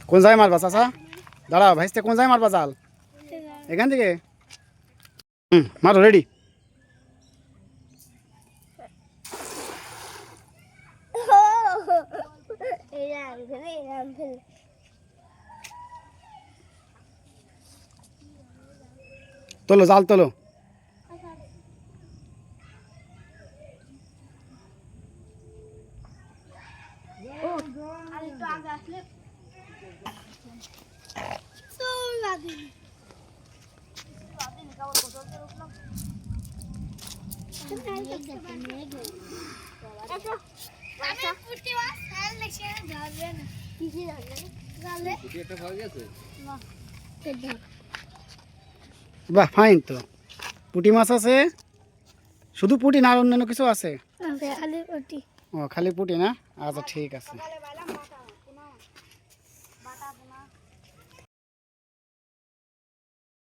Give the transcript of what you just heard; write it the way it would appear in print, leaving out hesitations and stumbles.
কোন জায়গায় মারবা চাচা? দাঁড়াও ভাইস্তে, কোন জায়গায় মারবা জাল? এখান থেকে। মারো, রেডি। তোলো জাল, তোলো। বাহ, ফাইন তো। পুঁটি মাছ আছে, শুধু পুঁটি না আর অন্যান্য কিছু আছে? ও খালি পুঁটি না, আচ্ছা ঠিক আছে।